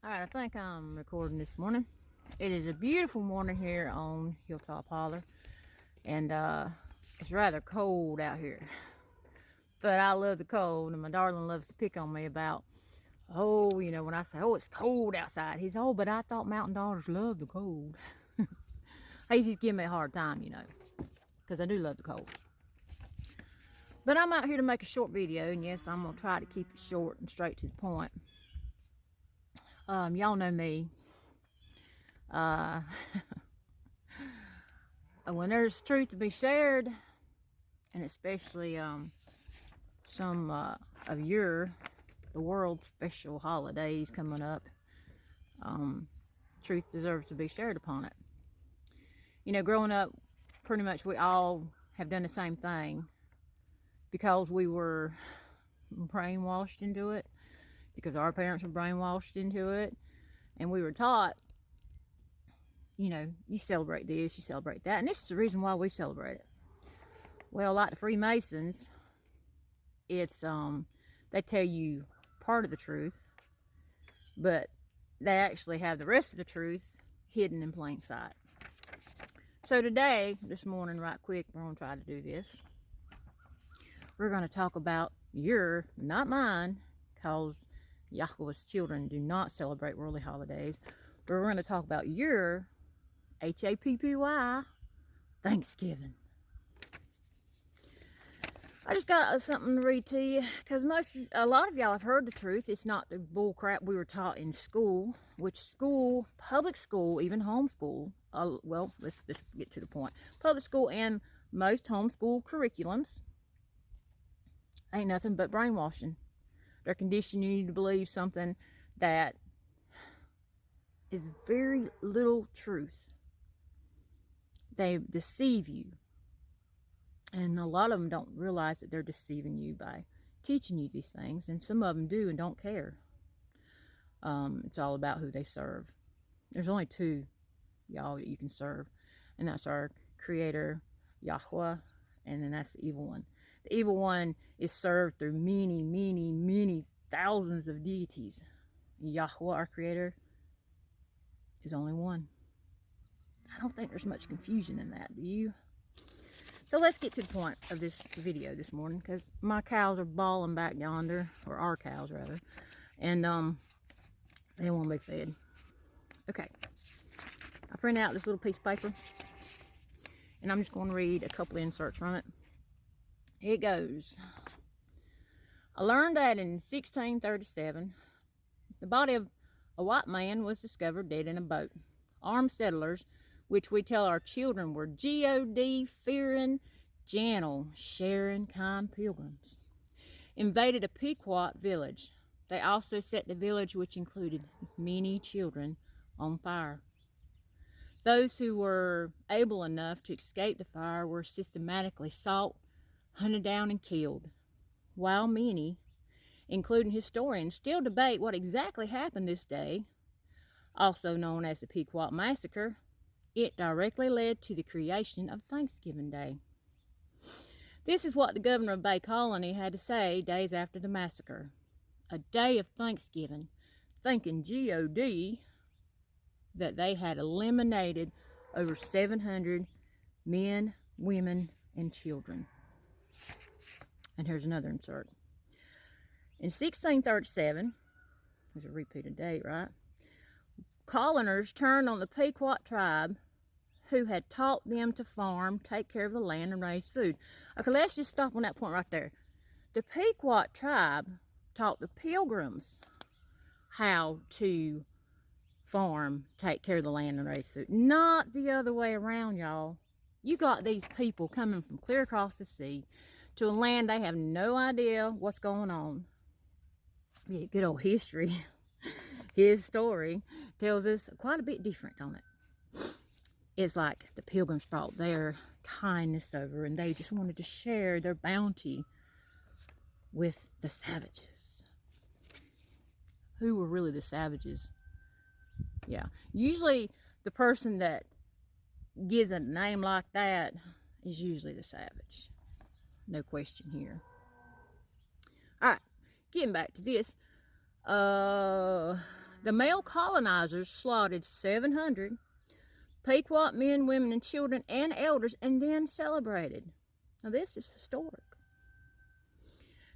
Alright, I think I'm recording this morning. It is a beautiful morning here on Hilltop Holler. And it's rather cold out here. But I love the cold, and my darling loves to pick on me about, when I say, it's cold outside. He's, but I thought mountain daughters love the cold. He's just giving me a hard time, because I do love the cold. But I'm out here to make a short video, and yes, I'm going to try to keep it short and straight to the point. Y'all know me. When there's truth to be shared, and especially some of the world's special holidays coming up, truth deserves to be shared upon it. Growing up, pretty much we all have done the same thing because we were brainwashed into it, because our parents were brainwashed into it, and we were taught, you celebrate this, you celebrate that, and this is the reason why we celebrate it. Well, like the Freemasons, it's they tell you part of the truth, but they actually have the rest of the truth hidden in plain sight. So today, this morning, right quick, we're going to try to do this. We're going to talk about your, not mine, because Yahuwah's children do not celebrate worldly holidays. But we're going to talk about your Happy Thanksgiving. I just got something to read to you, because a lot of y'all have heard the truth. It's not the bull crap we were taught in school, which school, public school, even homeschool, well, let's get to the point. Public school and most homeschool curriculums ain't nothing but brainwashing. They're conditioning you to believe something that is very little truth. They deceive you. And a lot of them don't realize that they're deceiving you by teaching you these things. And some of them do and don't care. It's all about who they serve. There's only two, y'all, that you can serve. And that's our Creator, Yahuwah, and then that's the evil one. The evil one is served through many, many, many thousands of deities. Yahuwah, our Creator, is only one. I don't think there's much confusion in that, do you? So let's get to the point of this video this morning, because my cows are bawling back yonder, or our cows rather, and they won't be fed. Okay, I printed out this little piece of paper, and I'm just going to read a couple of inserts from it. It goes, I learned that in 1637, the body of a white man was discovered dead in a boat. Armed settlers, which we tell our children were God fearing, gentle, sharing, kind pilgrims, invaded a Pequot village. They also set the village, which included many children, on fire. Those who were able enough to escape the fire were systematically sought, hunted down, and killed, while many, including historians, still debate what exactly happened this day, also known as the Pequot Massacre. It directly led to the creation of Thanksgiving Day. This is what the governor of Bay Colony had to say days after the massacre. A day of Thanksgiving, thanking God that they had eliminated over 700 men, women, and children. And here's another insert. In 1637, there's a repeated date, right? Coloners turned on the Pequot tribe, who had taught them to farm, take care of the land, and raise food. Okay, let's just stop on that point right there. The Pequot tribe taught the Pilgrims how to farm, take care of the land, and raise food. Not the other way around, y'all. You got these people coming from clear across the sea to a land they have no idea what's going on. Yeah, good old history. His story tells us quite a bit different, don't it? It's like the Pilgrims brought their kindness over, and they just wanted to share their bounty with the savages. Who were really the savages? Yeah, usually the person that gives a name like that is usually the savage. No question here. All right, getting back to this. The male colonizers slaughtered 700 Pequot men, women, and children and elders, and then celebrated. Now this is historic.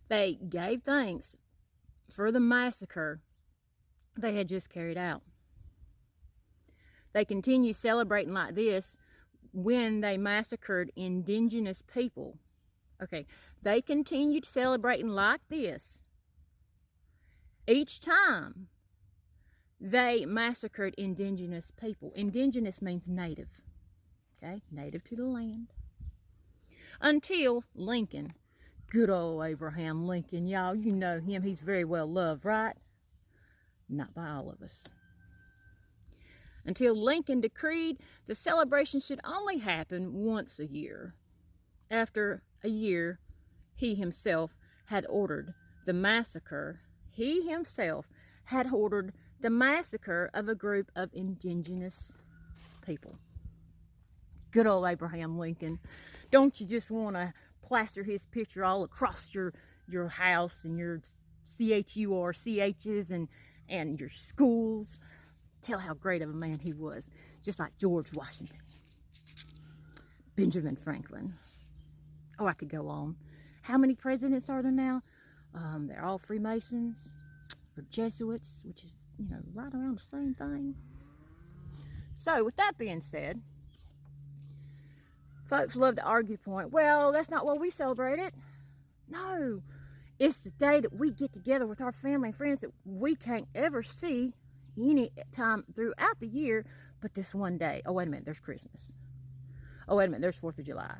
They gave thanks for the massacre they had just carried out. They continue celebrating like this when they massacred indigenous people. Okay, they continued celebrating like this each time they massacred indigenous people. Indigenous means native, okay? Native to the land. Until Lincoln, good old Abraham Lincoln, y'all, you know him, he's very well loved, right? Not by all of us. Until Lincoln decreed the celebration should only happen once a year. After a year, he himself had ordered the massacre. He himself had ordered the massacre of a group of indigenous people. Good old Abraham Lincoln. Don't you just want to plaster his picture all across your house and your CHUR CHs and your schools? Tell how great of a man he was, just like George Washington, Benjamin Franklin. Oh, I could go on. How many presidents are there now? They're all Freemasons or Jesuits, which is, you know, right around the same thing. So, with that being said, folks love to argue the point, well, that's not what we celebrate it. No, it's the day that we get together with our family and friends that we can't ever see any time throughout the year, but this one day. Oh, wait a minute, there's Christmas. Oh, wait a minute, there's 4th of July.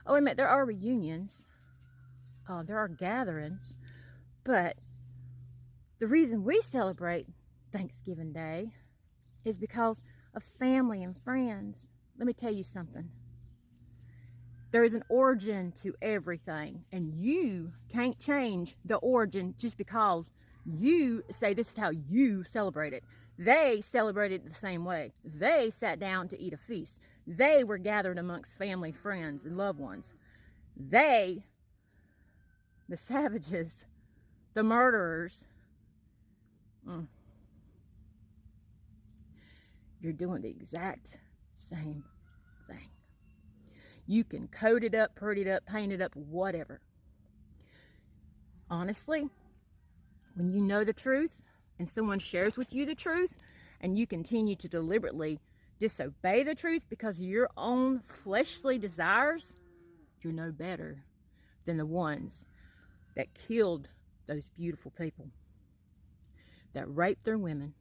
Oh, wait a minute, there are reunions. There are gatherings. But the reason we celebrate Thanksgiving Day is because of family and friends. Let me tell you something. There is an origin to everything, and you can't change the origin just because you say this is how you celebrate it. They celebrated it the same way. They sat down to eat a feast. They were gathered amongst family, friends, and loved ones. They, the savages, the murderers, you're doing the exact same thing. You can code it up, purdy it up, paint it up, whatever. Honestly, when you know the truth and someone shares with you the truth and you continue to deliberately disobey the truth because of your own fleshly desires, you're no better than the ones that killed those beautiful people, that raped their women,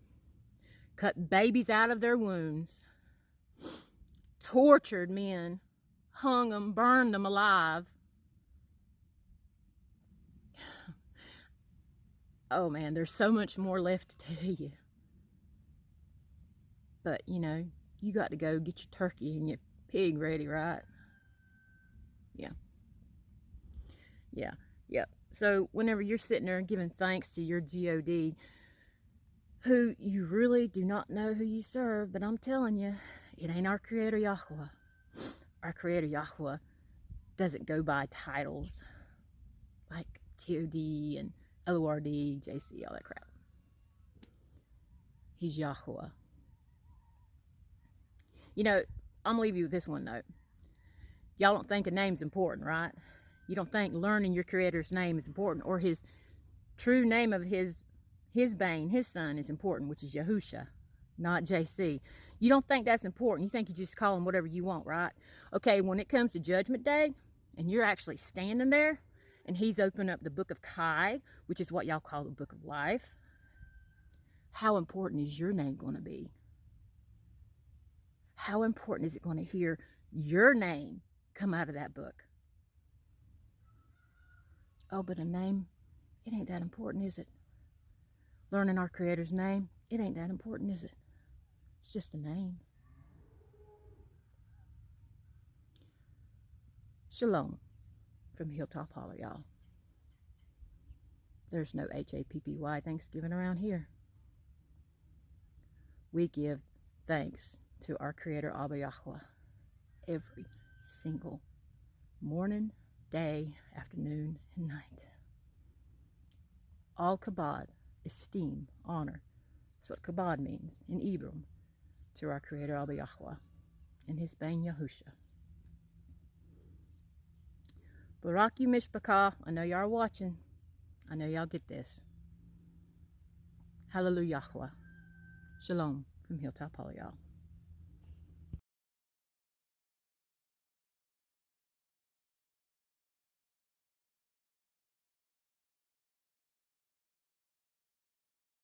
cut babies out of their wombs, tortured men, hung them, burned them alive. Oh man, there's so much more left to tell you. But, you know, you got to go get your turkey and your pig ready, right? Yeah. So whenever you're sitting there giving thanks to your God, who you really do not know who you serve, but I'm telling you, it ain't our Creator Yahuwah. Our Creator Yahuwah doesn't go by titles like TOD and LORD, JC, all that crap. He's Yahuwah. You know, I'm going to leave you with this one note. Y'all don't think a name's important, right? You don't think learning your Creator's name is important, or his true name of his Bane, his son, is important, which is Yahusha, not JC. You don't think that's important. You think you just call him whatever you want, right? Okay, when it comes to Judgment Day, and you're actually standing there, and he's opened up the book of Kai, which is what y'all call the book of life, how important is your name going to be? How important is it going to hear your name come out of that book? Oh, but a name, it ain't that important, is it? Learning our Creator's name, it ain't that important, is it? It's just a name. Shalom from Hilltop Holler, y'all. There's no HAPPY Thanksgiving around here. We give thanks to our Creator Abba Yahuwah every single morning, day, afternoon, and night. All kabod, esteem, honor, That's what kabod means in Hebrew, to our Creator Abba Yahuwah, and His Bein Yahusha. Barak you Mish'pacha, I know y'all are watching. I know y'all get this. Hallelu'YAHUAH. Shalom from Hilltop Hall, y'all.